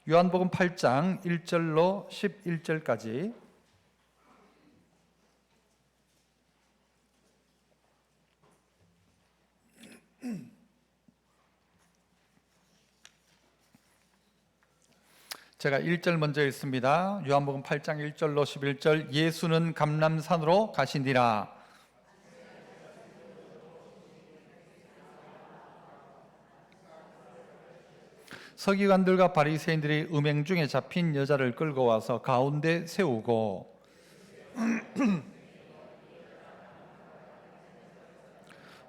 요한복음 8장 1절로 11절까지 제가 1절 먼저 읽습니다. 요한복음 8장 1절로 11절. 예수는 감람산으로 가시니라. 서기관들과 바리새인들이 음행 중에 잡힌 여자를 끌고 와서 가운데 세우고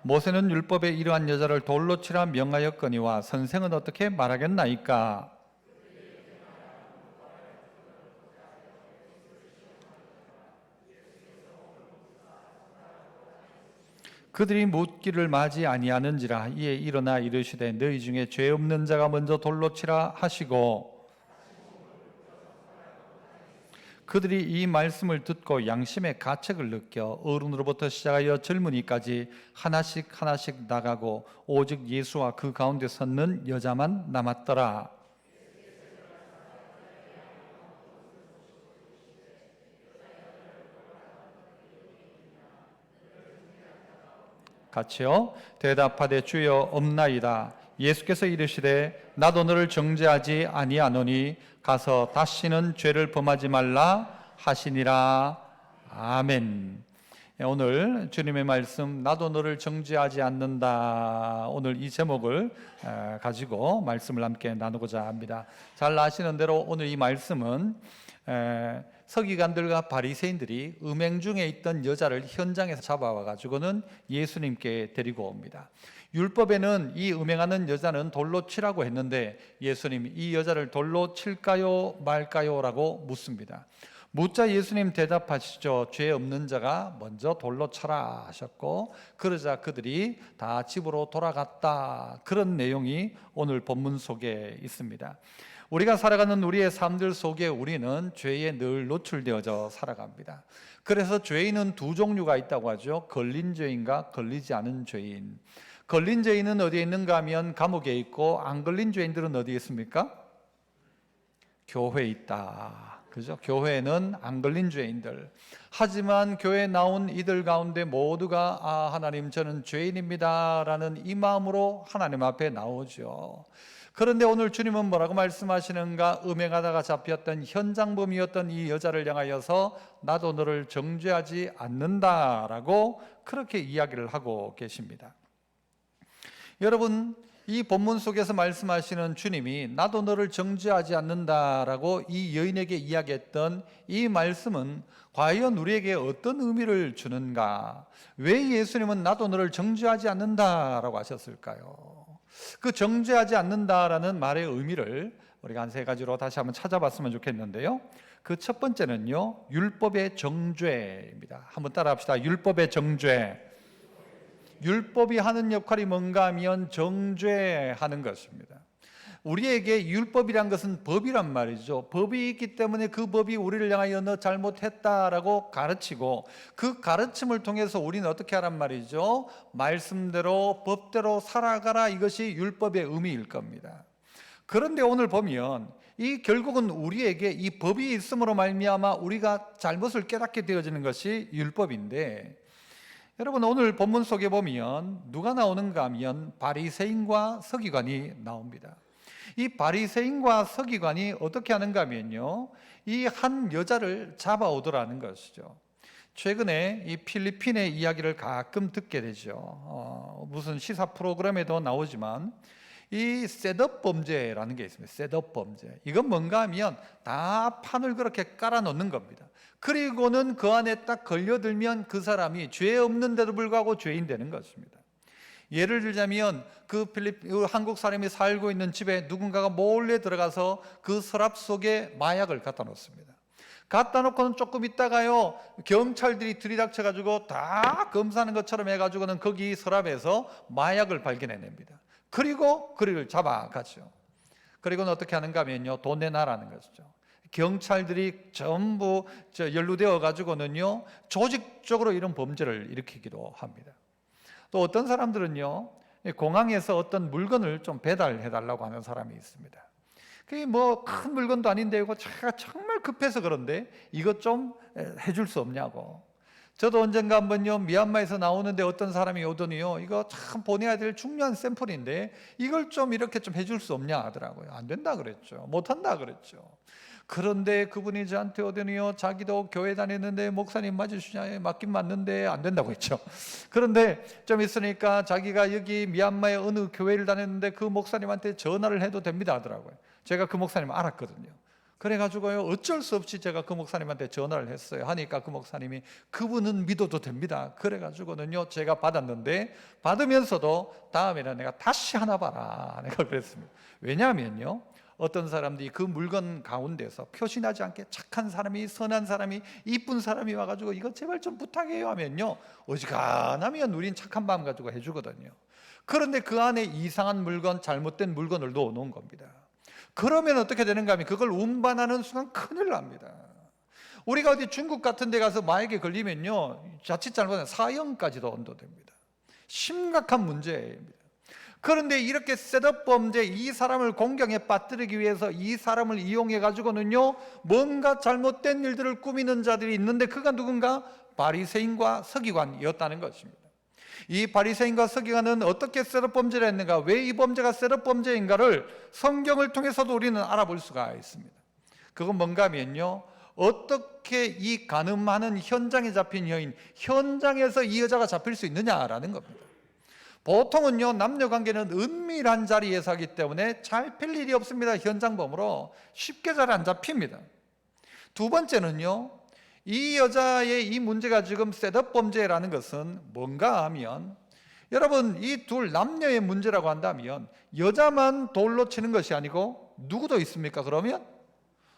모세는 율법에 이러한 여자를 돌로 치라 명하였거니와 선생은 어떻게 말하겠나이까? 그들이 묻기를 맞이 아니하는지라. 이에 일어나 이르시되 너희 중에 죄 없는 자가 먼저 돌로 치라 하시고, 그들이 이 말씀을 듣고 양심의 가책을 느껴 어른으로부터 시작하여 젊은이까지 하나씩 나가고 오직 예수와 그 가운데 섰는 여자만 남았더라. 같이요. 대답하되 주여 없나이다. 예수께서 이르시되 나도 너를 정죄하지 아니하노니 가서 다시는 죄를 범하지 말라 하시니라. 아멘. 오늘 주님의 말씀, 나도 너를 정죄하지 않는다. 오늘 이 제목을 가지고 말씀을 함께 나누고자 합니다. 잘 아시는 대로 오늘 이 말씀은 서기관들과 바리새인들이 음행 중에 있던 여자를 현장에서 잡아와 가지고는 예수님께 데리고 옵니다. 율법에는 이 음행하는 여자는 돌로 치라고 했는데 예수님이 이 여자를 돌로 칠까요 말까요? 라고 묻습니다. 묻자 예수님 대답하시죠. 죄 없는 자가 먼저 돌로 쳐라 하셨고, 그러자 그들이 다 집으로 돌아갔다. 그런 내용이 오늘 본문 속에 있습니다. 우리가 살아가는 우리의 삶들 속에 우리는 죄에 늘 노출되어져 살아갑니다. 그래서 죄인은 두 종류가 있다고 하죠. 걸린 죄인과 걸리지 않은 죄인. 걸린 죄인은 어디에 있는가 하면 감옥에 있고, 안 걸린 죄인들은 어디에 있습니까? 교회에 있다. 그죠? 교회는 안 걸린 죄인들. 하지만 교회에 나온 이들 가운데 모두가 하나님 저는 죄인입니다 라는 이 마음으로 하나님 앞에 나오죠. 그런데 오늘 주님은 뭐라고 말씀하시는가? 음행하다가 잡혔던 현장범이었던 이 여자를 향하여서 나도 너를 정죄하지 않는다라고 그렇게 이야기를 하고 계십니다. 여러분, 이 본문 속에서 말씀하시는 주님이 나도 너를 정죄하지 않는다라고 이 여인에게 이야기했던 이 말씀은 과연 우리에게 어떤 의미를 주는가? 왜 예수님은 나도 너를 정죄하지 않는다라고 하셨을까요? 그 정죄하지 않는다라는 말의 의미를 우리가 한 세 가지로 다시 한번 찾아봤으면 좋겠는데요. 그 첫 번째는요, 율법의 정죄입니다. 한번 따라 합시다. 율법의 정죄. 율법이 하는 역할이 뭔가 하면 정죄하는 것입니다. 우리에게 율법이란 것은 법이란 말이죠. 법이 있기 때문에 그 법이 우리를 향하여 너 잘못했다라고 가르치고, 그 가르침을 통해서 우리는 어떻게 하란 말이죠? 말씀대로 법대로 살아가라. 이것이 율법의 의미일 겁니다. 그런데 오늘 보면 이 결국은 우리에게 이 법이 있음으로 말미암아 우리가 잘못을 깨닫게 되어지는 것이 율법인데, 여러분 오늘 본문 속에 보면 누가 나오는가 하면 바리새인과 서기관이 나옵니다. 이 바리새인과 서기관이 어떻게 하는가 하면요, 이 한 여자를 잡아오더라는 것이죠. 최근에 이 필리핀의 이야기를 가끔 듣게 되죠. 무슨 시사 프로그램에도 나오지만 이 셋업 범죄라는 게 있습니다. 셋업 범죄. 이건 뭔가 하면 다 판을 그렇게 깔아놓는 겁니다. 그리고는 그 안에 딱 걸려들면 그 사람이 죄 없는데도 불구하고 죄인 되는 것입니다. 예를 들자면 한국 사람이 살고 있는 집에 누군가가 몰래 들어가서 그 서랍 속에 마약을 갖다 놓습니다. 갖다 놓고는 조금 있다가요, 경찰들이 들이닥쳐가지고 다 검사하는 것처럼 해가지고는 거기 서랍에서 마약을 발견해냅니다. 그리고 그를 잡아가죠. 그리고는 어떻게 하는가 하면요, 돈 내놔라는 것이죠. 경찰들이 전부 연루되어 가지고는요, 조직적으로 이런 범죄를 일으키기도 합니다. 또 어떤 사람들은요, 공항에서 어떤 물건을 좀 배달해 달라고 하는 사람이 있습니다. 그게 뭐 큰 물건도 아닌데 이거 제가 정말 급해서 그런데 이것 좀 해줄 수 없냐고. 저도 언젠가 한번요 미얀마에서 나오는데 어떤 사람이 오더니요 이거 참 보내야 될 중요한 샘플인데 이걸 좀 이렇게 좀 해줄 수 없냐 하더라고요. 안 된다 그랬죠. 못한다 그랬죠. 그런데 그분이 저한테 오더니요 자기도 교회 다녔는데 목사님 맞으시냐? 맞긴 맞는데 안 된다고 했죠. 그런데 좀 있으니까 자기가 여기 미얀마의 어느 교회를 다녔는데 그 목사님한테 전화를 해도 됩니다 하더라고요. 제가 그 목사님 알았거든요. 그래가지고요 어쩔 수 없이 제가 그 목사님한테 전화를 했어요. 하니까 그 목사님이 그분은 믿어도 됩니다. 그래가지고는요 제가 받았는데 받으면서도 다음에는 내가 다시 하나 봐라 내가 그랬습니다. 왜냐하면요 어떤 사람들이 그 물건 가운데서 표시나지 않게 착한 사람이, 선한 사람이, 이쁜 사람이 와가지고 이거 제발 좀 부탁해요 하면요 어지간하면 우린 착한 마음 가지고 해주거든요. 그런데 그 안에 이상한 물건, 잘못된 물건을 넣어놓은 겁니다. 그러면 어떻게 되는가 하면 그걸 운반하는 순간 큰일 납니다. 우리가 어디 중국 같은 데 가서 마약에 걸리면요 자칫 잘못하면 사형까지도 언도됩니다. 심각한 문제입니다. 그런데 이렇게 셋업 범죄, 이 사람을 공경에 빠뜨리기 위해서 이 사람을 이용해 가지고는요 뭔가 잘못된 일들을 꾸미는 자들이 있는데 그가 누군가? 바리새인과 서기관이었다는 것입니다. 이 바리새인과 서기관은 어떻게 셋업 범죄를 했는가, 왜 이 범죄가 셋업 범죄인가를 성경을 통해서도 우리는 알아볼 수가 있습니다. 그건 뭔가 하면요 어떻게 이 간음하는 현장에 잡힌 여인, 현장에서 이 여자가 잡힐 수 있느냐라는 겁니다. 보통은요 남녀관계는 은밀한 자리에서 하기 때문에 잘 필 일이 없습니다. 현장범으로 쉽게 잘 안 잡힙니다. 두 번째는요 이 여자의 이 문제가 지금 셋업 범죄라는 것은 뭔가 하면 여러분 이 둘 남녀의 문제라고 한다면 여자만 돌로 치는 것이 아니고 누구도 있습니까? 그러면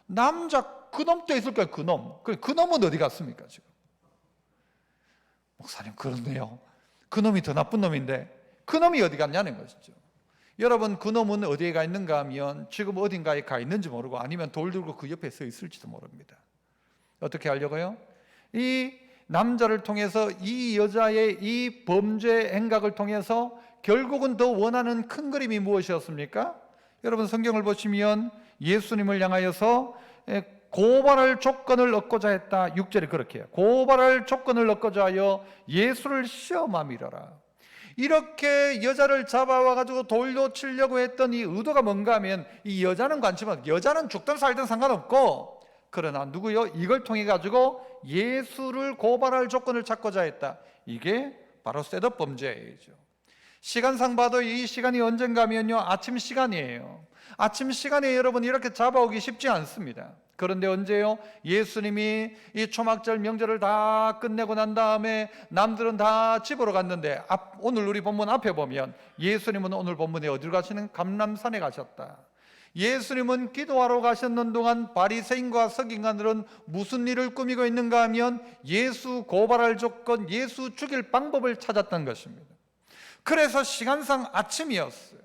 남자 그놈도 있을 거예요. 그놈은 어디 갔습니까 지금? 목사님 그렇네요. 그놈이 더 나쁜 놈인데 그놈이 어디 갔냐는 것이죠. 여러분 그놈은 어디에 가 있는가 하면 지금 어딘가에 가 있는지 모르고 아니면 돌 들고 그 옆에 서 있을지도 모릅니다. 어떻게 하려고요? 이 남자를 통해서 이 여자의 이 범죄 행각을 통해서 결국은 더 원하는 큰 그림이 무엇이었습니까? 여러분 성경을 보시면 예수님을 향하여서 고발할 조건을 얻고자 했다. 6절에 그렇게 해요. 고발할 조건을 얻고자 하여 예수를 시험함이로라. 이렇게 여자를 잡아와 가지고 돌로 치려고 했던 이 의도가 뭔가 하면 이 여자는 관심 없고 여자는 죽든 살든 상관없고 그러나 누구요? 이걸 통해 가지고 예수를 고발할 조건을 찾고자 했다. 이게 바로 셋업 범죄이죠. 시간상 봐도 이 시간이 언젠가면요 아침 시간이에요. 아침 시간에 여러분 이렇게 잡아오기 쉽지 않습니다. 그런데 언제요? 예수님이 이 초막절 명절을 다 끝내고 난 다음에 남들은 다 집으로 갔는데 오늘 우리 본문 앞에 보면 예수님은 오늘 본문에 어디로 가시는? 감람산에 가셨다. 예수님은 기도하러 가셨는 동안 바리새인과 서기관들은 무슨 일을 꾸미고 있는가 하면 예수 고발할 조건, 예수 죽일 방법을 찾았던 것입니다. 그래서 시간상 아침이었어요.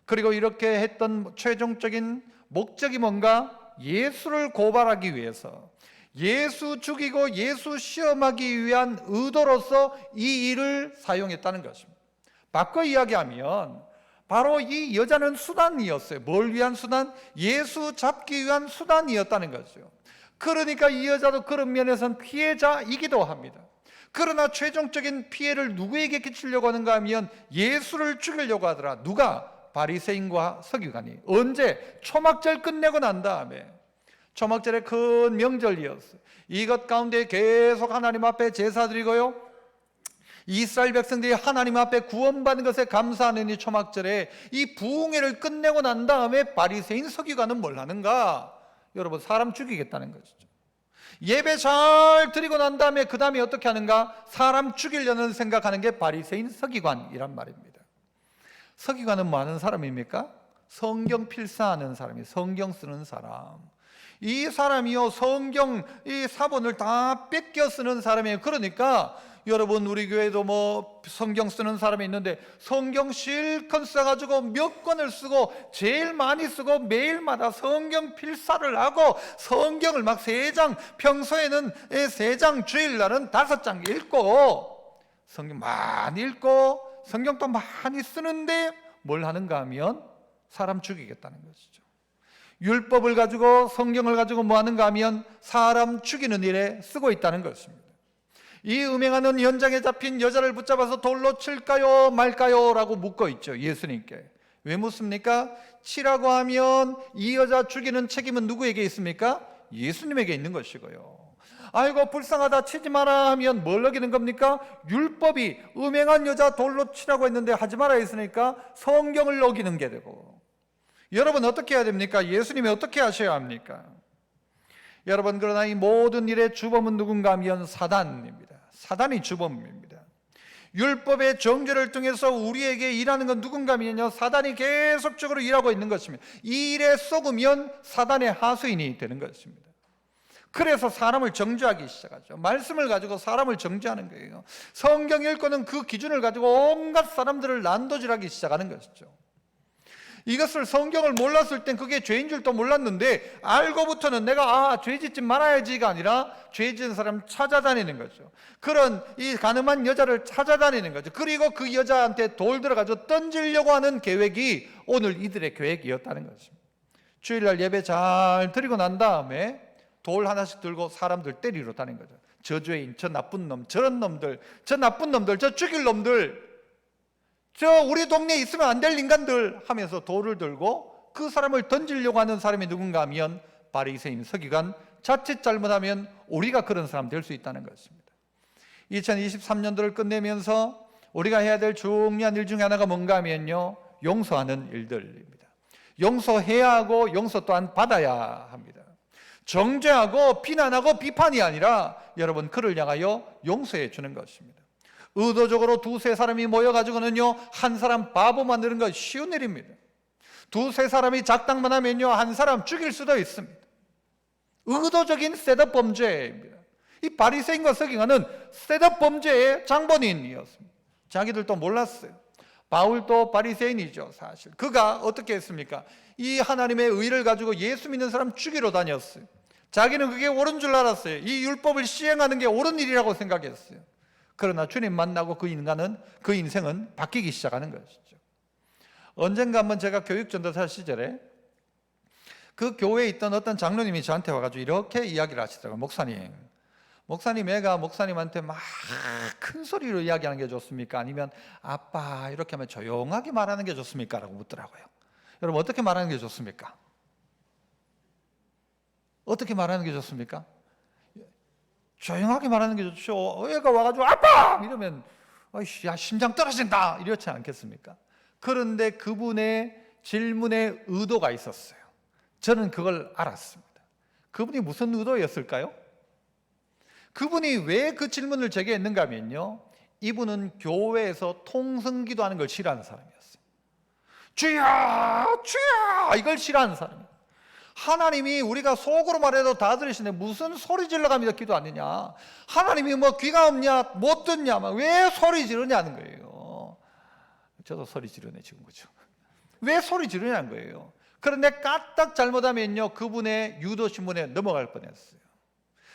그리고 이렇게 했던 최종적인 목적이 뭔가? 예수를 고발하기 위해서, 예수 죽이고 예수 시험하기 위한 의도로서 이 일을 사용했다는 것입니다. 바꿔 이야기하면 바로 이 여자는 수단이었어요. 뭘 위한 수단? 예수 잡기 위한 수단이었다는 거죠. 그러니까 이 여자도 그런 면에서는 피해자이기도 합니다. 그러나 최종적인 피해를 누구에게 끼치려고 하는가 하면 예수를 죽이려고 하더라. 누가? 바리새인과 서기관이. 언제? 초막절 끝내고 난 다음에. 초막절의 큰 명절이었어요. 이것 가운데 계속 하나님 앞에 제사 드리고요, 이스라엘 백성들이 하나님 앞에 구원받은 것에 감사하는 이 초막절에 이 부흥회를 끝내고 난 다음에 바리새인 서기관은 뭘 하는가? 여러분 사람 죽이겠다는 것이죠. 예배 잘 드리고 난 다음에 그 다음에 어떻게 하는가? 사람 죽이려는 생각하는 게 바리새인 서기관이란 말입니다. 서기관은 뭐 하는 사람입니까? 성경 필사하는 사람이, 성경 쓰는 사람. 이 사람이요 성경 이 사본을 다 뺏겨 쓰는 사람이에요. 그러니까 여러분 우리 교회도 뭐 성경 쓰는 사람이 있는데 성경 실컷 써가지고 몇 권을 쓰고 제일 많이 쓰고 매일마다 성경 필사를 하고 성경을 막 3장, 평소에는 3장, 주일날은 5장 읽고 성경 많이 읽고 성경도 많이 쓰는데 뭘 하는가 하면 사람 죽이겠다는 것이죠. 율법을 가지고 성경을 가지고 뭐 하는가 하면 사람 죽이는 일에 쓰고 있다는 것입니다. 이 음행하는 현장에 잡힌 여자를 붙잡아서 돌로 칠까요 말까요? 라고 묻고 있죠, 예수님께. 왜 묻습니까? 치라고 하면 이 여자 죽이는 책임은 누구에게 있습니까? 예수님에게 있는 것이고요. 아이고 불쌍하다 치지 마라 하면 뭘 어기는 겁니까? 율법이 음행한 여자 돌로 치라고 했는데 하지 마라 했으니까 성경을 어기는 게 되고. 여러분 어떻게 해야 됩니까? 예수님이 어떻게 하셔야 합니까? 여러분, 그러나 이 모든 일의 주범은 누군가 하면 사단입니다. 사단이 주범입니다. 율법의 정죄를 통해서 우리에게 일하는 건 누군가 하면요, 사단이 계속적으로 일하고 있는 것입니다. 이 일에 속으면 사단의 하수인이 되는 것입니다. 그래서 사람을 정죄하기 시작하죠. 말씀을 가지고 사람을 정죄하는 거예요. 성경 읽고는 그 기준을 가지고 온갖 사람들을 난도질하기 시작하는 것이죠. 이것을 성경을 몰랐을 땐 그게 죄인 줄도 몰랐는데 알고부터는 내가 죄 짓지 말아야지가 아니라 죄 지은 사람 찾아다니는 거죠. 그런 이 가늠한 여자를 찾아다니는 거죠. 그리고 그 여자한테 돌 들어가지고 던지려고 하는 계획이 오늘 이들의 계획이었다는 것입니다. 주일날 예배 잘 드리고 난 다음에 돌 하나씩 들고 사람들 때리러 다닌 거죠. 저 죄인, 저 나쁜 놈, 저런 놈들, 저 나쁜 놈들, 저 죽일 놈들, 저 우리 동네에 있으면 안 될 인간들 하면서 돌을 들고 그 사람을 던지려고 하는 사람이 누군가 하면 바리새인, 서기관, 자칫 잘못하면 우리가 그런 사람 될 수 있다는 것입니다. 2023년도를 끝내면서 우리가 해야 될 중요한 일 중에 하나가 뭔가 하면요, 용서하는 일들입니다. 용서해야 하고 용서 또한 받아야 합니다. 정죄하고 비난하고 비판이 아니라 여러분 그를 향하여 용서해 주는 것입니다. 의도적으로 두세 사람이 모여가지고는요 한 사람 바보 만드는 거 쉬운 일입니다. 두세 사람이 작당만 하면요 한 사람 죽일 수도 있습니다. 의도적인 셋업 범죄입니다. 이 바리새인과 서기관은 셋업 범죄의 장본인이었습니다. 자기들도 몰랐어요. 바울도 바리새인이죠. 사실 그가 어떻게 했습니까? 이 하나님의 의를 가지고 예수 믿는 사람 죽이러 다녔어요. 자기는 그게 옳은 줄 알았어요. 이 율법을 시행하는 게 옳은 일이라고 생각했어요. 그러나 주님 만나고 그 인생은 바뀌기 시작하는 것이죠. 언젠가 한번 제가 교육전도사 시절에 그 교회에 있던 어떤 장로님이 저한테 와가지고 이렇게 이야기를 하시더라고요. 목사님 애가 목사님한테 막 큰 소리로 이야기하는 게 좋습니까? 아니면 아빠 이렇게 하면 조용하게 말하는 게 좋습니까? 라고 묻더라고요. 여러분 어떻게 말하는 게 좋습니까? 어떻게 말하는 게 좋습니까? 조용하게 말하는 게 좋죠. 애가 와가지고 아빠! 이러면 야 심장 떨어진다 이렇지 않겠습니까? 그런데 그분의 질문에 의도가 있었어요. 저는 그걸 알았습니다. 그분이 무슨 의도였을까요? 그분이 왜 그 질문을 제게 했는가 하면요, 이분은 교회에서 통성기도 하는 걸 싫어하는 사람이었어요. 주여 주여 이걸 싫어하는 사람이에요. 하나님이 우리가 속으로 말해도 다 들으시는데 무슨 소리 질러가면서 기도하느냐, 하나님이 뭐 귀가 없냐 못 듣냐 왜 소리 지르냐는 거예요. 저도 소리 지르네 지금. 그죠? 왜 소리 지르냐는 거예요. 그런데 까딱 잘못하면요 그분의 유도신문에 넘어갈 뻔했어요.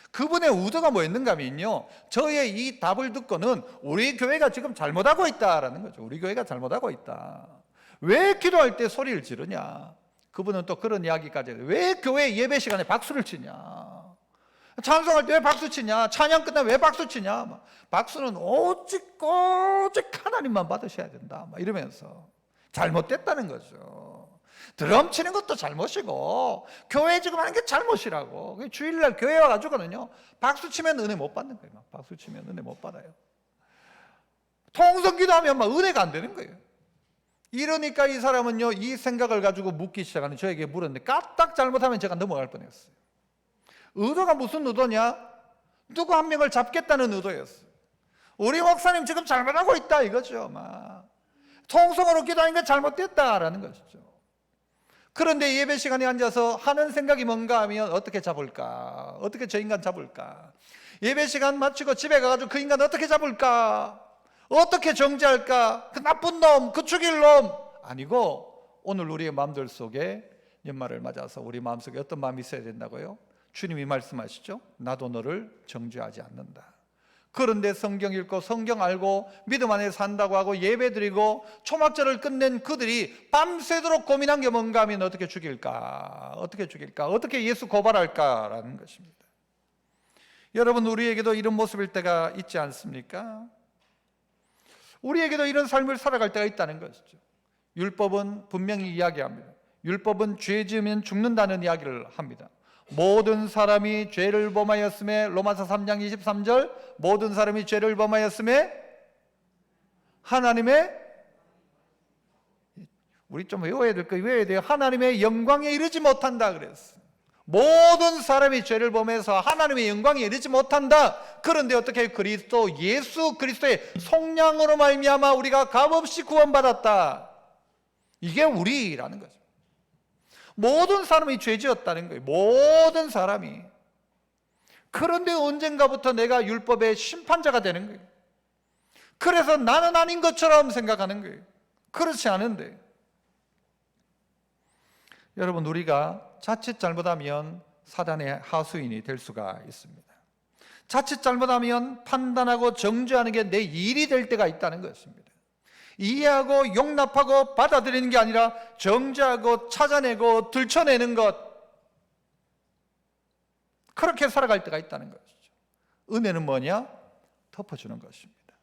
그분의 의도가 뭐였는가 하면요, 저의 이 답을 듣고는 우리 교회가 지금 잘못하고 있다라는 거죠. 우리 교회가 잘못하고 있다. 왜 기도할 때 소리를 지르냐. 그분은 또 그런 이야기까지 해요. 왜 교회 예배 시간에 박수를 치냐, 찬송할 때 왜 박수 치냐, 찬양 끝나면 왜 박수 치냐, 박수는 오직 하나님만 받으셔야 된다 이러면서 잘못됐다는 거죠. 드럼 치는 것도 잘못이고 교회 지금 하는 게 잘못이라고. 주일날 교회 와가지고는요 박수 치면 은혜 못 받는 거예요. 박수 치면 은혜 못 받아요. 통성기도 하면 막 은혜가 안 되는 거예요. 이러니까 이 사람은요 이 생각을 가지고 묻기 시작하는, 저에게 물었는데 까딱 잘못하면 제가 넘어갈 뻔했어요. 의도가 무슨 의도냐? 누구 한 명을 잡겠다는 의도였어요. 우리 목사님 지금 잘못하고 있다 이거죠. 막 통성으로 기도하는 게 잘못됐다라는 것이죠. 그런데 예배 시간에 앉아서 하는 생각이 뭔가 하면 어떻게 잡을까? 어떻게 저 인간 잡을까? 예배 시간 마치고 집에 가가지고 그 인간 어떻게 잡을까? 어떻게 정죄할까? 그 나쁜 놈, 그 죽일 놈 아니고, 오늘 우리의 마음들 속에 연말을 맞아서 우리 마음속에 어떤 마음이 있어야 된다고요? 주님이 말씀하시죠. 나도 너를 정죄하지 않는다. 그런데 성경 읽고 성경 알고 믿음 안에 산다고 하고 예배 드리고 초막절을 끝낸 그들이 밤새도록 고민한 게 뭔가 하면 어떻게 죽일까? 어떻게 예수 고발할까라는 것입니다. 여러분, 우리에게도 이런 모습일 때가 있지 않습니까? 우리에게도 이런 삶을 살아갈 때가 있다는 것이죠. 율법은 분명히 이야기합니다. 율법은 죄 지으면 죽는다는 이야기를 합니다. 모든 사람이 죄를 범하였음에, 로마서 3장 23절, 모든 사람이 죄를 범하였음에 하나님의, 우리 좀 외워야 될 거 외워야 돼요. 하나님의 영광에 이르지 못한다 그랬어요. 모든 사람이 죄를 범해서 하나님의 영광에 이르지 못한다. 그런데 어떻게 예수 그리스도의 속량으로 말미암아 우리가 값없이 구원받았다. 이게 우리라는 거죠. 모든 사람이 죄지었다는 거예요. 모든 사람이. 그런데 언젠가부터 내가 율법의 심판자가 되는 거예요. 그래서 나는 아닌 것처럼 생각하는 거예요. 그렇지 않은데, 여러분, 우리가 자칫 잘못하면 사단의 하수인이 될 수가 있습니다. 자칫 잘못하면 판단하고 정죄하는 게 내 일이 될 때가 있다는 것입니다. 이해하고 용납하고 받아들이는 게 아니라 정죄하고 찾아내고 들춰내는 것, 그렇게 살아갈 때가 있다는 것이죠. 은혜는 뭐냐? 덮어주는 것입니다.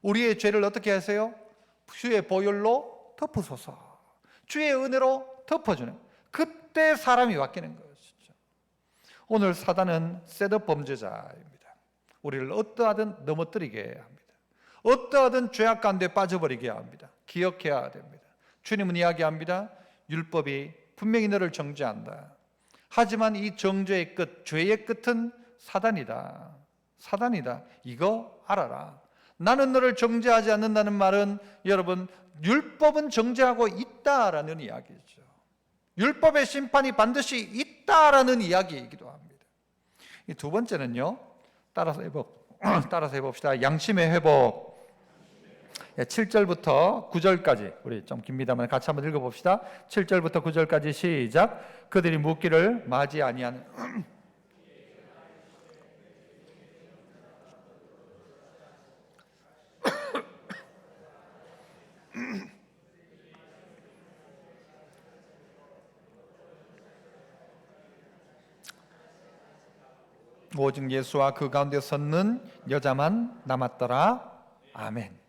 우리의 죄를 어떻게 하세요? 주의 보혈로 덮으소서. 주의 은혜로 덮어주는, 그때 사람이 바뀌는 것이죠. 오늘 사단은 셋업 범죄자입니다. 우리를 어떠하든 넘어뜨리게 합니다. 어떠하든 죄악 가운데 빠져버리게 합니다. 기억해야 됩니다. 주님은 이야기합니다. 율법이 분명히 너를 정죄한다. 하지만 이 정죄의 끝, 죄의 끝은 사단이다. 사단이다. 이거 알아라. 나는 너를 정죄하지 않는다는 말은, 여러분, 율법은 정죄하고 있다라는 이야기죠. 율법의 심판이 반드시 있다라는 이야기이기도 합니다. 이 두 번째는요, 따라서 해봅시다. 양심의 회복. 7절부터 9절까지, 우리 좀 깁니다만 같이 한번 읽어봅시다. 7절부터 9절까지 시작. 그들이 묻기를 맞이 아니하는 오직 예수와 그 가운데 섰는 여자만 남았더라. 아멘.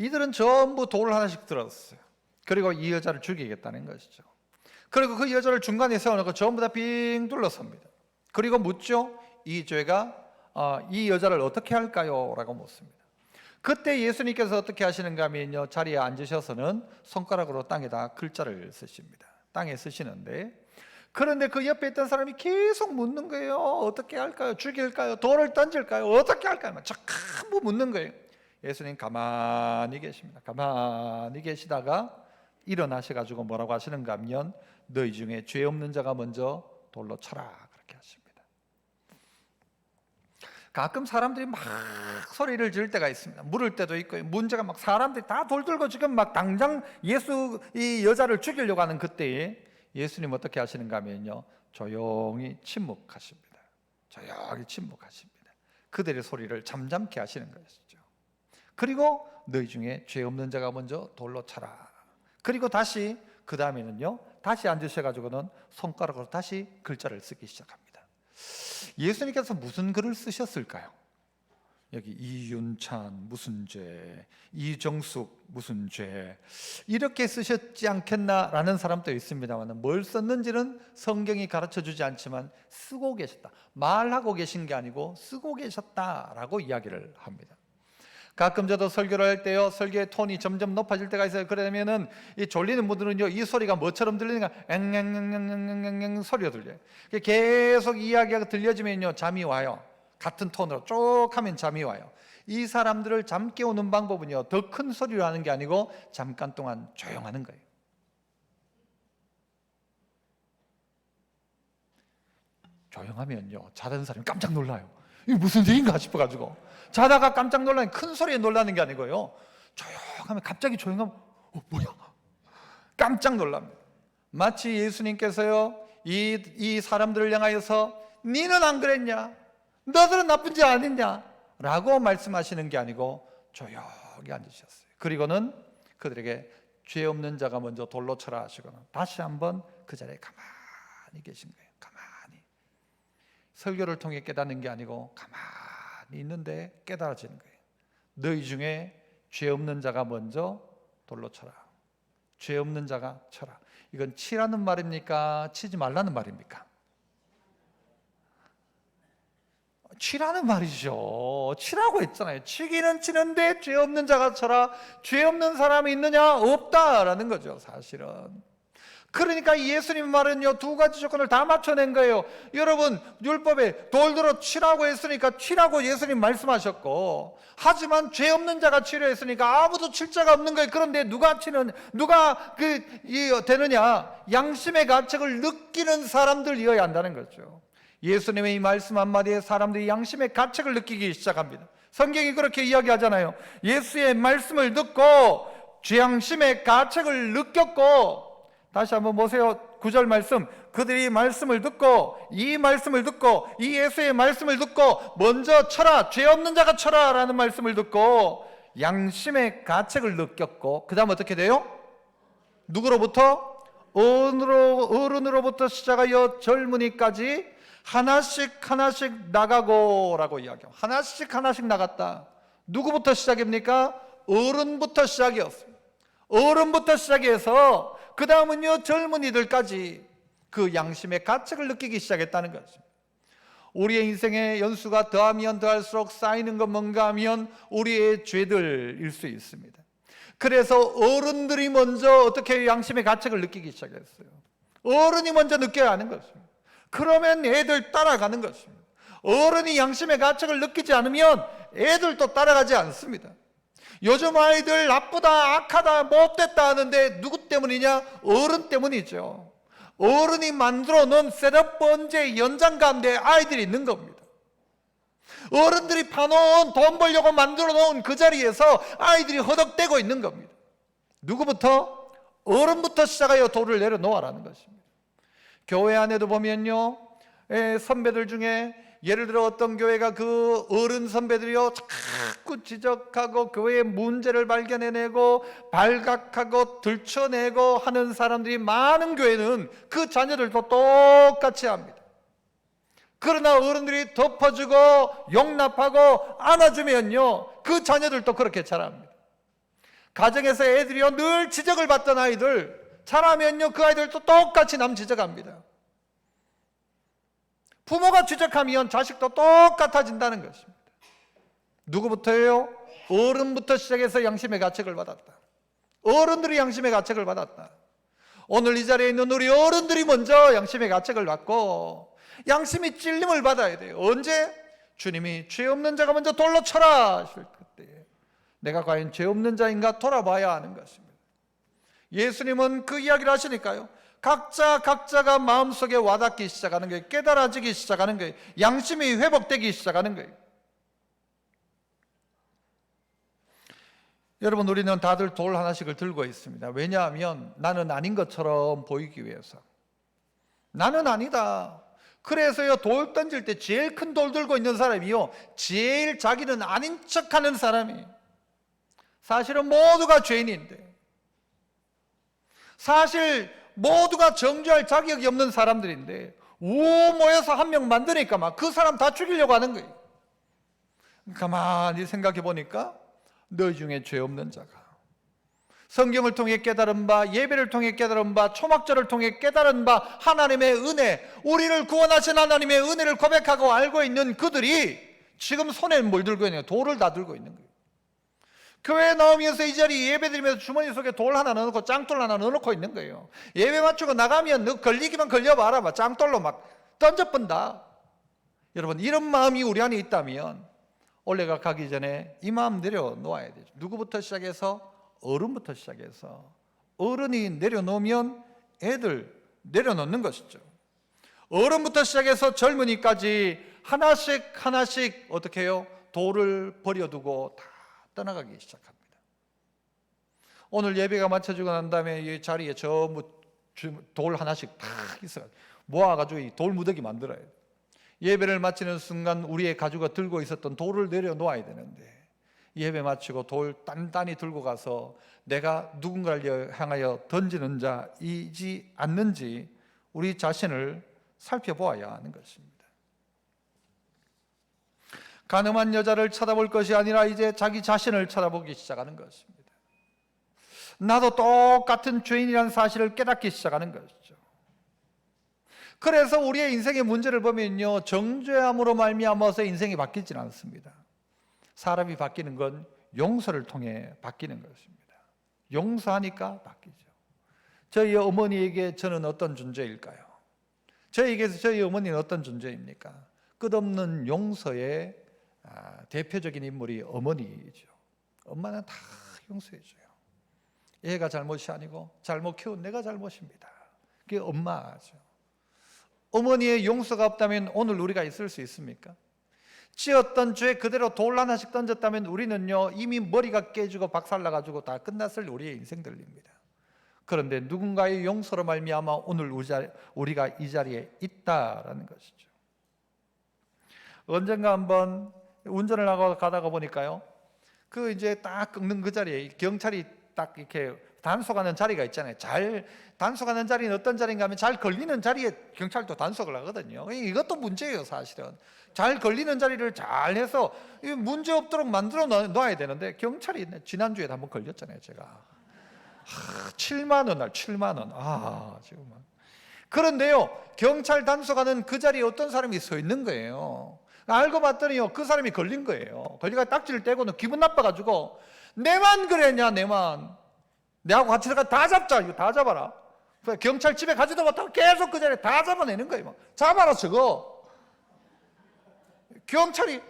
이들은 전부 돌을 하나씩 들었어요. 그리고 이 여자를 죽이겠다는 것이죠. 그리고 그 여자를 중간에 세워놓고 전부 다 빙 둘러섭니다. 그리고 묻죠. 이 죄가 이 여자를 어떻게 할까요? 라고 묻습니다. 그때 예수님께서 어떻게 하시는가 하면요, 자리에 앉으셔서는 손가락으로 땅에다 글자를 쓰십니다. 땅에 쓰시는데, 그런데 그 옆에 있던 사람이 계속 묻는 거예요. 어떻게 할까요? 죽일까요? 돌을 던질까요? 어떻게 할까요? 자꾸 묻는 거예요. 예수님 가만히 계십니다. 가만히 계시다가 일어나셔가지고 뭐라고 하시는가 하면, 너희 중에 죄 없는 자가 먼저 돌로 쳐라, 그렇게 하십니다. 가끔 사람들이 막 소리를 지를 때가 있습니다. 물을 때도 있고, 문제가 막 사람들이 다 돌 들고 지금 막 당장 예수 이 여자를 죽이려고 하는 그때에 예수님 어떻게 하시는가 하면요, 조용히 침묵하십니다. 조용히 침묵하십니다. 그들의 소리를 잠잠케 하시는 것이죠. 그리고 너희 중에 죄 없는 자가 먼저 돌로 쳐라. 그리고 다시 그 다음에는요, 다시 앉으셔가지고는 손가락으로 다시 글자를 쓰기 시작합니다. 예수님께서 무슨 글을 쓰셨을까요? 여기 이윤찬 무슨 죄, 이정숙 무슨 죄, 이렇게 쓰셨지 않겠나라는 사람도 있습니다만, 뭘 썼는지는 성경이 가르쳐주지 않지만 쓰고 계셨다, 말하고 계신 게 아니고 쓰고 계셨다라고 이야기를 합니다. 가끔 저도 설교를 할 때요, 설교의 톤이 점점 높아질 때가 있어요. 그러면은 이 졸리는 분들은요, 이 소리가 뭐처럼 들리는가? 앵앵앵앵앵앵앵 소리가 들려요. 계속 이야기가 들려지면요, 잠이 와요. 같은 톤으로 쭉 하면 잠이 와요. 이 사람들을 잠 깨우는 방법은요, 더 큰 소리로 하는 게 아니고 잠깐 동안 조용하는 거예요. 조용하면요, 자던 사람이 깜짝 놀라요. 이게 무슨 일인가 싶어가지고, 자다가 깜짝 놀라는, 큰 소리에 놀라는 게 아니고요, 조용하면, 갑자기 조용하면 뭐야? 깜짝 놀랍니다. 마치 예수님께서요, 이 사람들을 향하여서 니는 안 그랬냐? 너들은 나쁜 자 아니냐? 라고 말씀하시는 게 아니고 조용히 앉으셨어요. 그리고는 그들에게 죄 없는 자가 먼저 돌로 쳐라 하시고는 다시 한번 그 자리에 가만히 계신 거예요. 가만히. 설교를 통해 깨닫는 게 아니고 가만히 있는데 깨달아지는 거예요. 너희 중에 죄 없는 자가 먼저 돌로 쳐라. 죄 없는 자가 쳐라. 이건 치라는 말입니까? 치지 말라는 말입니까? 치라는 말이죠. 치라고 했잖아요. 치기는 치는데 죄 없는 자가 쳐라. 죄 없는 사람이 있느냐? 없다라는 거죠, 사실은. 그러니까 예수님 말은요, 두 가지 조건을 다 맞춰낸 거예요. 여러분, 율법에 돌들어 치라고 했으니까 치라고 예수님 말씀하셨고, 하지만 죄 없는 자가 치려 했으니까 아무도 칠 자가 없는 거예요. 그런데 누가 되느냐? 양심의 가책을 느끼는 사람들이어야 한다는 거죠. 예수님의 이 말씀 한마디에 사람들이 양심의 가책을 느끼기 시작합니다. 성경이 그렇게 이야기하잖아요. 예수의 말씀을 듣고 죄양심의 가책을 느꼈고, 다시 한번 보세요. 9절 말씀. 그들이 말씀을 듣고 이 말씀을 듣고 이 예수의 말씀을 듣고 먼저 쳐라, 죄 없는 자가 쳐라 라는 말씀을 듣고 양심의 가책을 느꼈고, 그 다음 어떻게 돼요? 누구로부터? 어른으로부터 시작하여 젊은이까지 하나씩 나가고 라고 이야기해요. 하나씩 나갔다. 누구부터 시작입니까? 어른부터 시작이었습니다. 어른부터 시작해서 그 다음은요, 젊은이들까지 그 양심의 가책을 느끼기 시작했다는 것입니다. 우리의 인생의 연수가 더하면 더할수록 쌓이는 건 뭔가 하면 우리의 죄들일 수 있습니다. 그래서 어른들이 먼저 어떻게 양심의 가책을 느끼기 시작했어요. 어른이 먼저 느껴야 하는 것입니다. 그러면 애들 따라가는 것입니다. 어른이 양심의 가책을 느끼지 않으면 애들도 따라가지 않습니다. 요즘 아이들 나쁘다, 악하다, 못됐다 하는데 누구 때문이냐? 어른 때문이죠. 어른이 만들어 놓은 셋업 번제 연장 가운데 아이들이 있는 겁니다. 어른들이 파놓은 돈 벌려고 만들어 놓은 그 자리에서 아이들이 허덕대고 있는 겁니다. 누구부터? 어른부터 시작하여 돌을 내려놓아라는 것입니다. 교회 안에도 보면요, 선배들 중에 예를 들어 어떤 교회가 그 어른 선배들이요 자꾸 지적하고 교회의 문제를 발견해내고 발각하고 들춰내고 하는 사람들이 많은 교회는 그 자녀들도 똑같이 합니다. 그러나 어른들이 덮어주고 용납하고 안아주면요, 그 자녀들도 그렇게 자랍니다. 가정에서 애들이요 늘 지적을 받던 아이들 자라면요 그 아이들도 똑같이 남 지적합니다. 부모가 지적하면 자식도 똑같아진다는 것입니다. 누구부터예요? 어른부터 시작해서 양심의 가책을 받았다. 어른들이 양심의 가책을 받았다. 오늘 이 자리에 있는 우리 어른들이 먼저 양심의 가책을 받고 양심이 찔림을 받아야 돼요. 언제? 주님이 죄 없는 자가 먼저 돌로 쳐라 하실 그때 내가 과연 죄 없는 자인가 돌아봐야 하는 것입니다. 예수님은 그 이야기를 하시니까요, 각자가 마음속에 와닿기 시작하는 거예요. 깨달아지기 시작하는 거예요. 양심이 회복되기 시작하는 거예요. 여러분, 우리는 다들 돌 하나씩을 들고 있습니다. 왜냐하면 나는 아닌 것처럼 보이기 위해서. 나는 아니다. 그래서요, 돌 던질 때 제일 큰 돌 들고 있는 사람이요 제일 자기는 아닌 척하는 사람이, 사실은 모두가 죄인인데, 사실 모두가 정죄할 자격이 없는 사람들인데 모여서 한 명 만드니까 막 그 사람 다 죽이려고 하는 거예요. 가만히 생각해 보니까 너희 중에 죄 없는 자가, 성경을 통해 깨달은 바, 예배를 통해 깨달은 바, 초막절을 통해 깨달은 바 하나님의 은혜, 우리를 구원하신 하나님의 은혜를 고백하고 알고 있는 그들이 지금 손에 뭘 들고 있느냐? 돌을 다 들고 있는 거예요. 교회에 나오면서 이 자리 예배드리면서 주머니 속에 돌 하나 넣어놓고 짱돌 하나 넣어놓고 있는 거예요. 예배 마치고 나가면 너 걸리기만 걸려봐라, 막 짱돌로 막 던져본다. 여러분, 이런 마음이 우리 안에 있다면 올해가 가기 전에 이 마음 내려놓아야 되죠. 누구부터 시작해서? 어른부터 시작해서. 어른이 내려놓으면 애들 내려놓는 것이죠. 어른부터 시작해서 젊은이까지 하나씩 어떻게 해요? 돌을 버려두고 다 떠나가기 시작합니다. 오늘 예배가 마쳐지고 난 다음에 이 자리에 전부 돌 하나씩 다 있어요. 모아가지고 이 돌 무더기 만들어야 돼요. 예배를 마치는 순간 우리의 가족가 들고 있었던 돌을 내려놓아야 되는데, 예배 마치고 돌 단단히 들고 가서 내가 누군가를 향하여 던지는 자이지 않는지 우리 자신을 살펴보아야 하는 것입니다. 가늠한 여자를 쳐다볼 것이 아니라 이제 자기 자신을 쳐다보기 시작하는 것입니다. 나도 똑같은 죄인이라는 사실을 깨닫기 시작하는 것이죠. 그래서 우리의 인생의 문제를 보면요, 정죄함으로 말미암아서 인생이 바뀌지는 않습니다. 사람이 바뀌는 건 용서를 통해 바뀌는 것입니다. 용서하니까 바뀌죠. 저희 어머니에게 저는 어떤 존재일까요? 저에게서 저희 어머니는 어떤 존재입니까? 끝없는 용서의 대표적인 인물이 어머니이죠. 엄마는 다 용서해줘요. 얘가 잘못이 아니고 잘못 키운 내가 잘못입니다. 그게 엄마죠. 어머니의 용서가 없다면 오늘 우리가 있을 수 있습니까? 지었던 죄 그대로 돌 하나씩 던졌다면 우리는요, 이미 머리가 깨지고 박살나가지고 다 끝났을 우리의 인생들입니다. 그런데 누군가의 용서로 말미암아 오늘 우리가 이 자리에 있다라는 것이죠. 언젠가 한번 운전을 하고 가다가 보니까요, 그 이제 딱 끊는 그 자리에 경찰이 딱 이렇게 단속하는 자리가 있잖아요. 잘 단속하는 자리는 어떤 자리인가 하면 잘 걸리는 자리에 경찰도 단속을 하거든요. 이것도 문제예요, 사실은. 잘 걸리는 자리를 잘 해서 문제 없도록 만들어 놔야 되는데, 경찰이 지난주에 한번 걸렸잖아요, 제가. 7만 원, 7만 원. 지금. 그런데요, 경찰 단속하는 그 자리에 어떤 사람이 서 있는 거예요. 알고 봤더니요, 그 사람이 걸린 거예요. 걸리가 딱지를 떼고는 기분 나빠가지고, 내만 그랬냐, 내만. 내하고 같이 들어가 다 잡자, 이거 다 잡아라. 경찰 집에 가지도 못하고 계속 그 자리에 다 잡아내는 거예요. 잡아라, 저거. 경찰이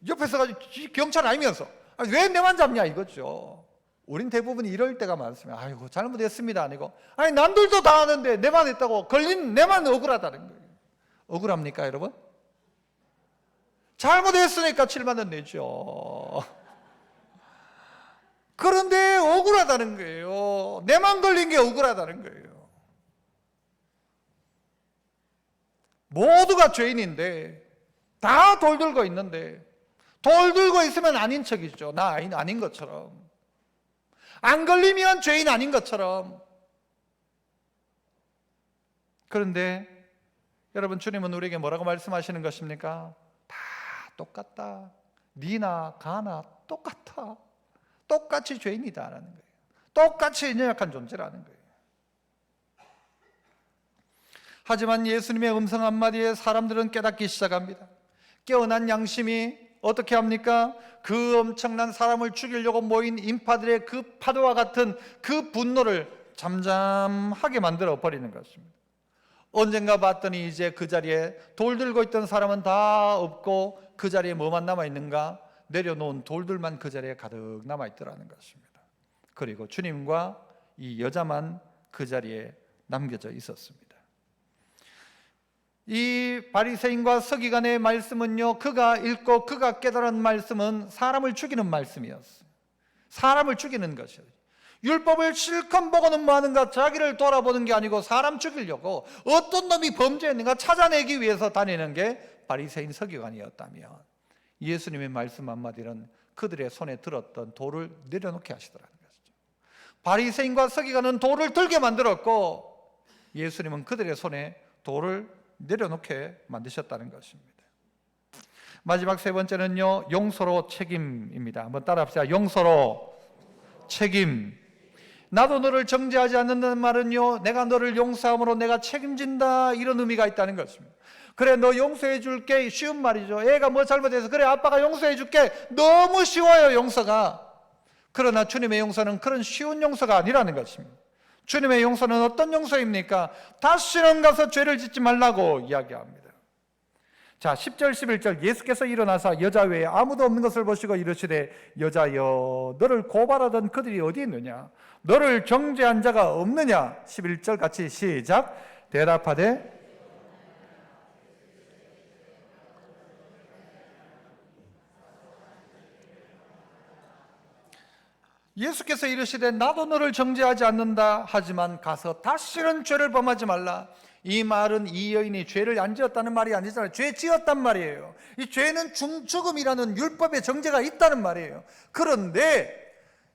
옆에서 가지고 경찰 아니면서 왜 내만 잡냐 이거죠. 우린 대부분 이럴 때가 많습니다. 아이고 잘못했습니다 아니고, 아니 남들도 다 하는데 내만 했다고 걸린 내만 억울하다는 거예요. 억울합니까 여러분? 잘못했으니까 7만 원 내죠. 그런데 억울하다는 거예요. 내만 걸린 게 억울하다는 거예요. 모두가 죄인인데 다 돌 들고 있는데, 돌 들고 있으면 아닌 척이죠. 나 아닌 것처럼. 안 걸리면 죄인 아닌 것처럼. 그런데 여러분, 주님은 우리에게 뭐라고 말씀하시는 것입니까? 다 똑같다. 니나 가나 똑같아. 똑같이 죄인이다라는 거예요. 똑같이 연약한 존재라는 거예요. 하지만 예수님의 음성 한마디에 사람들은 깨닫기 시작합니다. 깨어난 양심이 어떻게 합니까? 그 엄청난 사람을 죽이려고 모인 인파들의 그 파도와 같은 그 분노를 잠잠하게 만들어 버리는 것입니다. 언젠가 봤더니 이제 그 자리에 돌 들고 있던 사람은 다 없고 그 자리에 뭐만 남아있는가? 내려놓은 돌들만 그 자리에 가득 남아있더라는 것입니다. 그리고 주님과 이 여자만 그 자리에 남겨져 있었습니다. 이 바리새인과 서기관의 말씀은요, 그가 읽고 그가 깨달은 말씀은 사람을 죽이는 말씀이었어요. 사람을 죽이는 것이에요. 율법을 실컷 보고는 뭐 하는가? 자기를 돌아보는 게 아니고 사람 죽이려고 어떤 놈이 범죄했는가 찾아내기 위해서 다니는 게 바리새인 서기관이었다면, 예수님의 말씀 한마디는 그들의 손에 들었던 돌을 내려놓게 하시더라는 것이죠. 바리새인과 서기관은 돌을 들게 만들었고, 예수님은 그들의 손에 돌을 내려놓게 만드셨다는 것입니다. 마지막 세 번째는요, 용서로 책임입니다. 한번 따라합시다. 용서로 책임. 나도 너를 정죄하지 않는다는 말은요, 내가 너를 용서함으로 내가 책임진다, 이런 의미가 있다는 것입니다. 그래, 너 용서해 줄게, 쉬운 말이죠. 애가 뭐 잘못해서 그래 아빠가 용서해 줄게, 너무 쉬워요 용서가. 그러나 주님의 용서는 그런 쉬운 용서가 아니라는 것입니다. 주님의 용서는 어떤 용서입니까? 다시는 가서 죄를 짓지 말라고 이야기합니다. 자, 10절 11절, 예수께서 일어나사 여자 외에 아무도 없는 것을 보시고 이르시되, 여자여, 너를 고발하던 그들이 어디 있느냐? 너를 정죄한 자가 없느냐? 11절 같이 시작. 대답하되 예수께서 이르시되, 나도 너를 정죄하지 않는다. 하지만 가서 다시는 죄를 범하지 말라. 이 말은 이 여인이 죄를 안 지었다는 말이 아니잖아요. 죄 지었단 말이에요. 이 죄는 죽음이라는 율법의 정죄가 있다는 말이에요. 그런데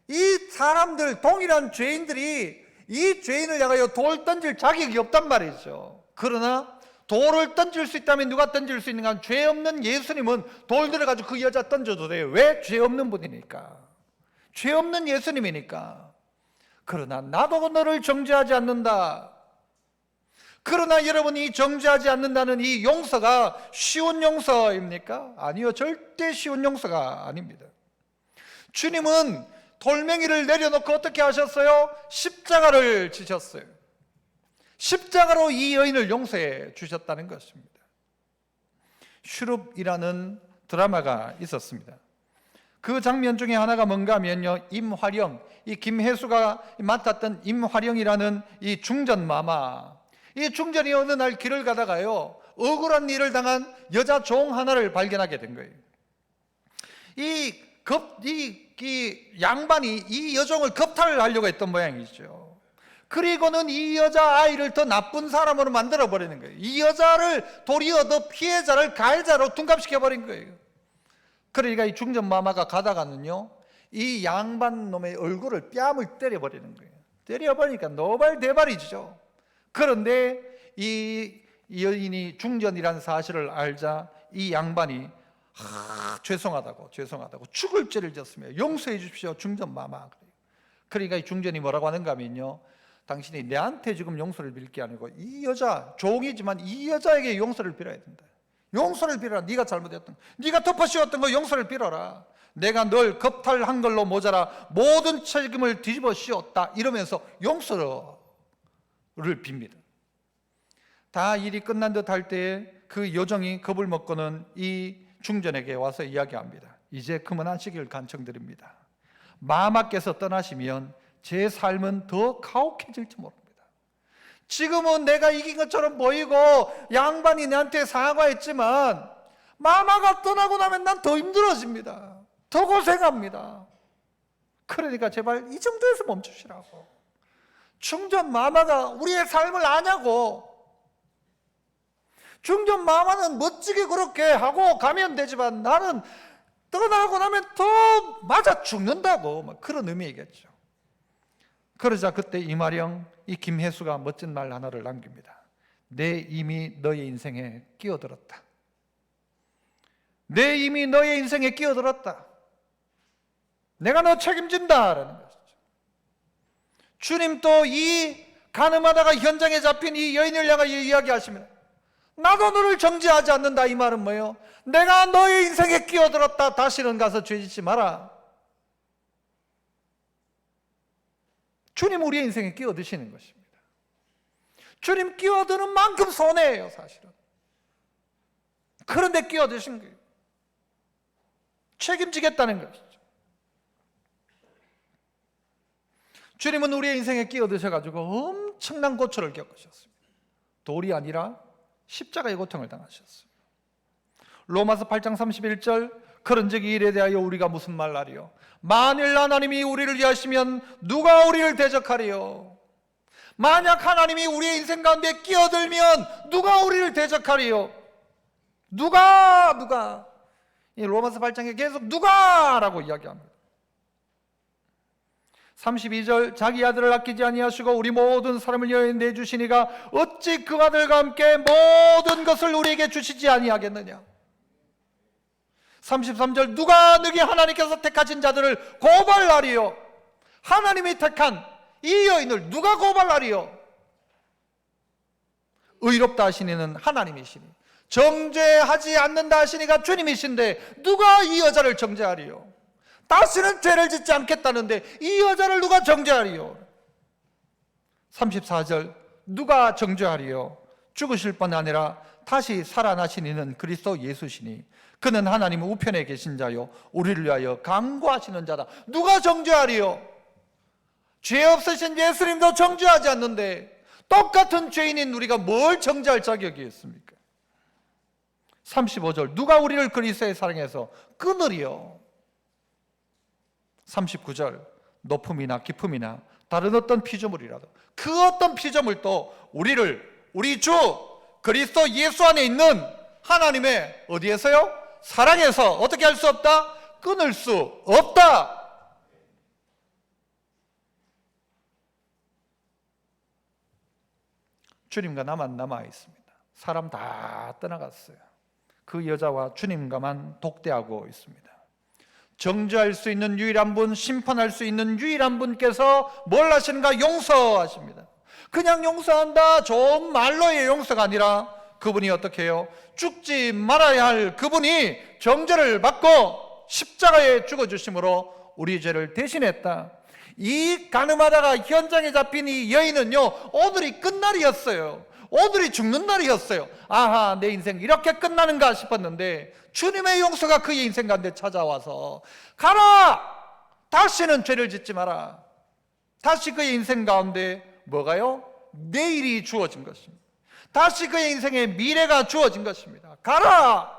이 사람들, 동일한 죄인들이 이 죄인을 향하여 돌 던질 자격이 없단 말이죠. 그러나 돌을 던질 수 있다면 누가 던질 수 있는가? 죄 없는 예수님은 돌 들어가지고 그 여자 던져도 돼요. 왜? 죄 없는 분이니까. 죄 없는 예수님이니까. 그러나 나도 너를 정죄하지 않는다. 그러나 여러분이 정죄하지 않는다는 이 용서가 쉬운 용서입니까? 아니요, 절대 쉬운 용서가 아닙니다. 주님은 돌멩이를 내려놓고 어떻게 하셨어요? 십자가를 지셨어요. 십자가로 이 여인을 용서해 주셨다는 것입니다. 슈룹이라는 드라마가 있었습니다. 그 장면 중에 하나가 뭔가 하면요, 임화령, 이 김혜수가 맡았던 임화령이라는 이 중전마마, 이 중전이 어느 날 길을 가다가요, 억울한 일을 당한 여자 종 하나를 발견하게 된 거예요. 이 양반이 이 여종을 겁탈을 하려고 했던 모양이죠. 그리고는 이 여자 아이를 더 나쁜 사람으로 만들어 버리는 거예요. 이 여자를 도리어 더 피해자를 가해자로 둔갑시켜 버린 거예요. 그러니까 이 중전마마가 가다가는요, 이 양반 놈의 얼굴을, 뺨을 때려버리는 거예요. 때려버리니까 노발대발이죠. 그런데 이 여인이 중전이라는 사실을 알자 이 양반이 죄송하다고 죽을 죄를 졌으며 용서해 주십시오 중전마마. 그러니까 이 중전이 뭐라고 하는가 하면요, 당신이 내한테 지금 용서를 빌 게 아니고 이 여자, 종이지만 이 여자에게 용서를 빌어야 된다. 용서를 빌어라. 네가 잘못했던 거, 네가 덮어씌웠던 거 용서를 빌어라. 내가 널 겁탈한 걸로 모자라 모든 책임을 뒤집어 씌웠다, 이러면서 용서를 빕니다. 다 일이 끝난 듯 할 때에 그 여종이 겁을 먹고는 이 중전에게 와서 이야기합니다. 이제 그만하시길 간청드립니다. 마마께서 떠나시면 제 삶은 더 가혹해질지 모릅니다. 지금은 내가 이긴 것처럼 보이고 양반이 내한테 사과했지만 마마가 떠나고 나면 난 더 힘들어집니다. 더 고생합니다. 그러니까 제발 이 정도에서 멈추시라고. 중전 마마가 우리의 삶을 아냐고. 중전 마마는 멋지게 그렇게 하고 가면 되지만 나는 떠나고 나면 더 맞아 죽는다고, 막 그런 의미이겠죠. 그러자 그때 이마령, 이 김혜수가 멋진 말 하나를 남깁니다. 내 이미 너의 인생에 끼어들었다. 내 이미 너의 인생에 끼어들었다. 내가 너 책임진다라는 것이죠. 주님 또 이 가늠하다가 현장에 잡힌 이 여인을 향하여 이야기하십니다. 나도 너를 정죄하지 않는다. 이 말은 뭐예요? 내가 너의 인생에 끼어들었다. 다시는 가서 죄짓지 마라. 주님 우리의 인생에 끼어드시는 것입니다. 주님 끼어드는 만큼 손해예요, 사실은. 그런데 끼어드신 거예요. 책임지겠다는 것이죠. 주님은 우리의 인생에 끼어드셔가지고 엄청난 고초를 겪으셨습니다. 돌이 아니라 십자가의 고통을 당하셨습니다. 로마서 8장 31절, 그런즉 이 일에 대하여 우리가 무슨 말하리요? 만일 하나님이 우리를 위하시면 누가 우리를 대적하리요? 만약 하나님이 우리의 인생 가운데 끼어들면 누가 우리를 대적하리요? 누가? 이 로마서 8장에 계속 누가라고 이야기합니다. 32절, 자기 아들을 아끼지 아니하시고 우리 모든 사람을 위하여 내주시니가 어찌 그 아들과 함께 모든 것을 우리에게 주시지 아니하겠느냐. 33절, 누가 너희 하나님께서 택하신 자들을 고발하리요? 하나님이 택한 이 여인을 누가 고발하리요? 의롭다 하시니는 하나님이시니 정죄하지 않는다 하시니가 주님이신데 누가 이 여자를 정죄하리요? 다시는 죄를 짓지 않겠다는데 이 여자를 누가 정죄하리요? 34절, 누가 정죄하리요? 죽으실 뿐 아니라 다시 살아나신 이는 그리스도 예수시니 그는 하나님 우편에 계신 자요 우리를 위하여 간구하시는 자다. 누가 정죄하리요? 죄 없으신 예수님도 정죄하지 않는데 똑같은 죄인인 우리가 뭘 정죄할 자격이 있습니까? 35절, 누가 우리를 그리스도의 사랑해서 끊으리요? 39절, 높음이나 깊음이나 다른 어떤 피조물이라도 그 어떤 피조물도 우리를 우리 주 그리스도 예수 안에 있는 하나님의 어디에서요? 사랑에서 어떻게 할 수 없다? 끊을 수 없다. 주님과 나만 남아 있습니다. 사람 다 떠나갔어요. 그 여자와 주님과만 독대하고 있습니다. 정죄할 수 있는 유일한 분, 심판할 수 있는 유일한 분께서 뭘 하시는가? 용서하십니다. 그냥 용서한다, 좋은 말로의 용서가 아니라 그분이 어떻게 해요? 죽지 말아야 할 그분이 정죄를 받고 십자가에 죽어주심으로 우리 죄를 대신했다. 이 가늠하다가 현장에 잡힌 이 여인은요, 오늘이 끝날이었어요. 오늘이 죽는 날이었어요. 아하, 내 인생 이렇게 끝나는가 싶었는데 주님의 용서가 그의 인생 가운데 찾아와서 가라! 다시는 죄를 짓지 마라. 다시 그의 인생 가운데 뭐가요? 내일이 주어진 것입니다. 다시 그의 인생에 미래가 주어진 것입니다. 가라!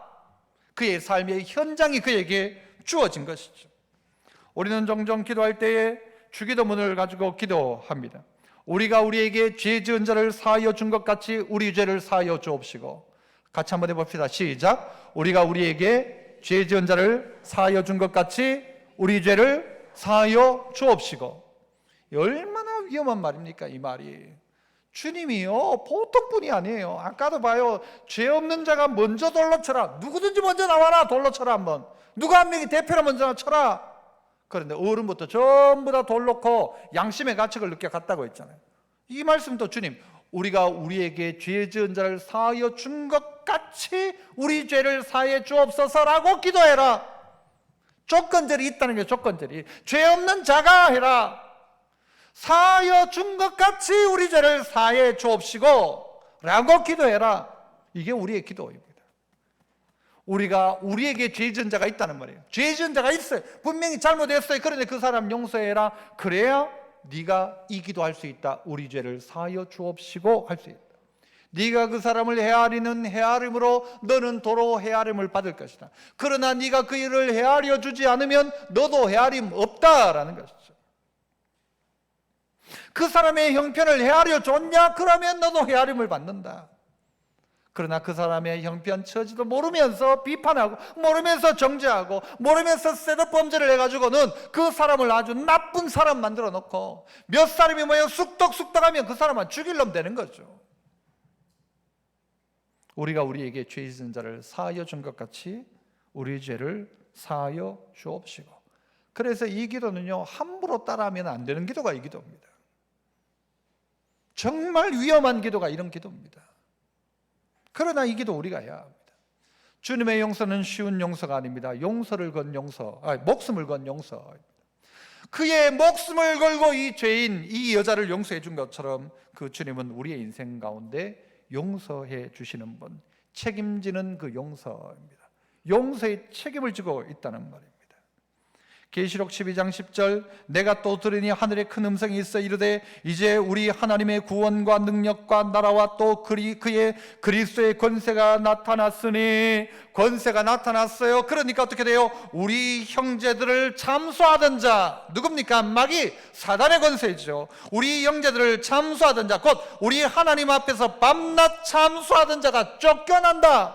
그의 삶의 현장이 그에게 주어진 것이죠. 우리는 종종 기도할 때에 주기도문을 가지고 기도합니다. 우리가 우리에게 죄 지은 자를 사하여 준 것 같이 우리 죄를 사하여 주옵시고. 같이 한번 해봅시다. 시작. 우리가 우리에게 죄 지은 자를 사하여 준 것 같이 우리 죄를 사하여 주옵시고. 얼마나 위험한 말입니까, 이 말이. 주님이요, 보통 분이 아니에요. 아까도 봐요. 죄 없는 자가 먼저 돌로 쳐라. 누구든지 먼저 나와라, 돌로 쳐라 한번. 누가 한 명이 대표로 먼저 쳐라. 그런데 어른부터 전부 다 돌 놓고 양심의 가책을 느껴 갔다고 했잖아요. 이 말씀도 주님, 우리가 우리에게 죄 지은 자를 사하여 준 것 같이 우리 죄를 사하여 주옵소서라고 기도해라. 조건절이 있다는 게 조건절이. 죄 없는 자가 해라. 사하여 준 것 같이 우리 죄를 사하여 주옵시고 라고 기도해라. 이게 우리의 기도입니다. 우리가 우리에게 죄 지은 자가 있다는 말이에요. 죄 지은 자가 있어요. 분명히 잘못했어요. 그런데 그 사람 용서해라. 그래야 네가 이 기도할 수 있다. 우리 죄를 사하여 주옵시고 할 수 있다. 네가 그 사람을 헤아리는 헤아림으로 너는 도로 헤아림을 받을 것이다. 그러나 네가 그 일을 헤아려 주지 않으면 너도 헤아림 없다라는 것이죠. 그 사람의 형편을 헤아려 줬냐? 그러면 너도 헤아림을 받는다. 그러나 그 사람의 형편 처지도 모르면서 비판하고 모르면서 정죄하고 모르면서 셋업 범죄를 해가지고는 그 사람을 아주 나쁜 사람 만들어 놓고 몇 사람이 모여 쑥덕쑥덕하면 그 사람은 죽일 놈 되는 거죠. 우리가 우리에게 죄 지은 자를 사하여 준 것 같이 우리 죄를 사하여 주옵시고. 그래서 이 기도는요, 함부로 따라하면 안 되는 기도가 이 기도입니다. 정말 위험한 기도가 이런 기도입니다. 그러나 이 기도 우리가 해야 합니다. 주님의 용서는 쉬운 용서가 아닙니다. 용서를 건 용서, 목숨을 건 용서입니다. 그의 목숨을 걸고 이 죄인, 이 여자를 용서해 준 것처럼 그 주님은 우리의 인생 가운데 용서해 주시는 분, 책임지는 그 용서입니다. 용서의 책임을 지고 있다는 말입니다. 계시록 12장 10절 내가 또 들으니 하늘에 큰 음성이 있어 이르되 이제 우리 하나님의 구원과 능력과 나라와 또 그의 그리스도의 권세가 나타났으니. 권세가 나타났어요. 그러니까 어떻게 돼요? 우리 형제들을 참수하던 자, 누굽니까? 마귀 사단의 권세죠. 우리 형제들을 참수하던 자, 곧 우리 하나님 앞에서 밤낮 참수하던 자가 쫓겨난다.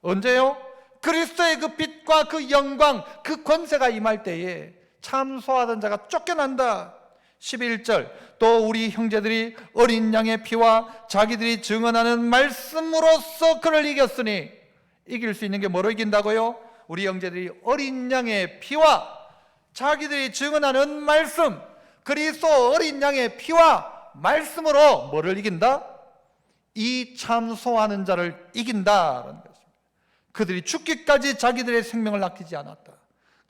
언제요? 그리스도의 그 빛과 그 영광, 그 권세가 임할 때에 참소하던 자가 쫓겨난다. 11절 또 우리 형제들이 어린 양의 피와 자기들이 증언하는 말씀으로써 그를 이겼으니. 이길 수 있는 게 뭐로 이긴다고요? 우리 형제들이 어린 양의 피와 자기들이 증언하는 말씀, 그리스도 어린 양의 피와 말씀으로 뭐를 이긴다? 이 참소하는 자를 이긴다라는 것입니다. 그들이 죽기까지 자기들의 생명을 아끼지 않았다.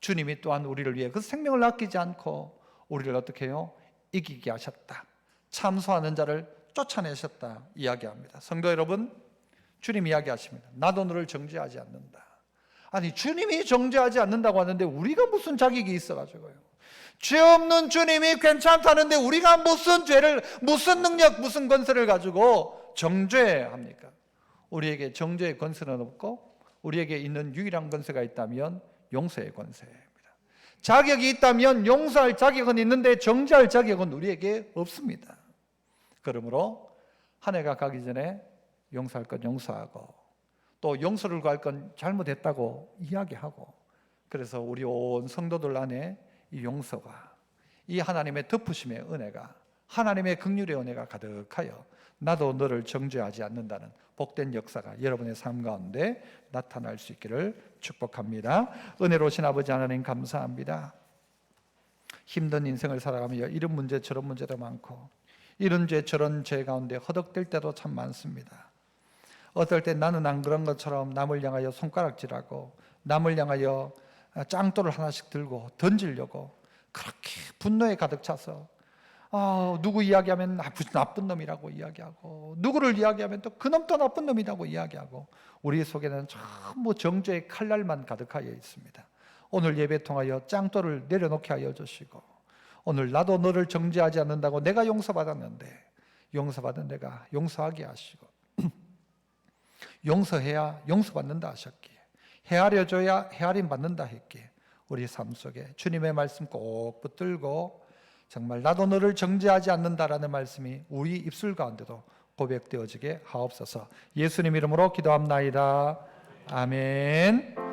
주님이 또한 우리를 위해 그 생명을 아끼지 않고 우리를 어떻게 해요? 이기게 하셨다. 참소하는 자를 쫓아내셨다 이야기합니다. 성도 여러분, 주님 이야기하십니다. 나도 너를 정죄하지 않는다. 아니, 주님이 정죄하지 않는다고 하는데 우리가 무슨 자격이 있어가지고요. 죄 없는 주님이 괜찮다는데 우리가 무슨 죄를, 무슨 능력, 무슨 권세를 가지고 정죄합니까? 우리에게 정죄의 권세는 없고 우리에게 있는 유일한 권세가 있다면 용서의 권세입니다. 자격이 있다면 용서할 자격은 있는데 정죄할 자격은 우리에게 없습니다. 그러므로 한 해가 가기 전에 용서할 건 용서하고, 또 용서를 구할 건 잘못했다고 이야기하고, 그래서 우리 온 성도들 안에 이 용서가, 이 하나님의 덮으심의 은혜가, 하나님의 긍휼의 은혜가 가득하여 나도 너를 정죄하지 않는다는 복된 역사가 여러분의 삶 가운데 나타날 수 있기를 축복합니다. 은혜로우신 아버지 하나님 감사합니다. 힘든 인생을 살아가며 이런 문제 저런 문제도 많고, 이런 죄 저런 죄 가운데 허덕댈 때도 참 많습니다. 어떨 때 나는 안 그런 것처럼 남을 향하여 손가락질하고, 남을 향하여 짱돌을 하나씩 들고 던지려고 그렇게 분노에 가득 차서 누구 이야기하면 나쁜 놈이라고 이야기하고, 누구를 이야기하면 또 그놈도 나쁜 놈이라고 이야기하고, 우리 속에는 전부 정죄의 칼날만 가득하여 있습니다. 오늘 예배 통하여 짱돌을 내려놓게 하여 주시고, 오늘 나도 너를 정죄하지 않는다고 내가 용서받았는데 용서받은 내가 용서하게 하시고, 용서해야 용서받는다 하셨기에, 헤아려줘야 헤아림 받는다 했기에, 우리 삶 속에 주님의 말씀 꼭 붙들고 정말 나도 너를 정죄하지 않는다라는 말씀이 우리 입술 가운데도 고백되어지게 하옵소서. 예수님 이름으로 기도합나이다. 아멘.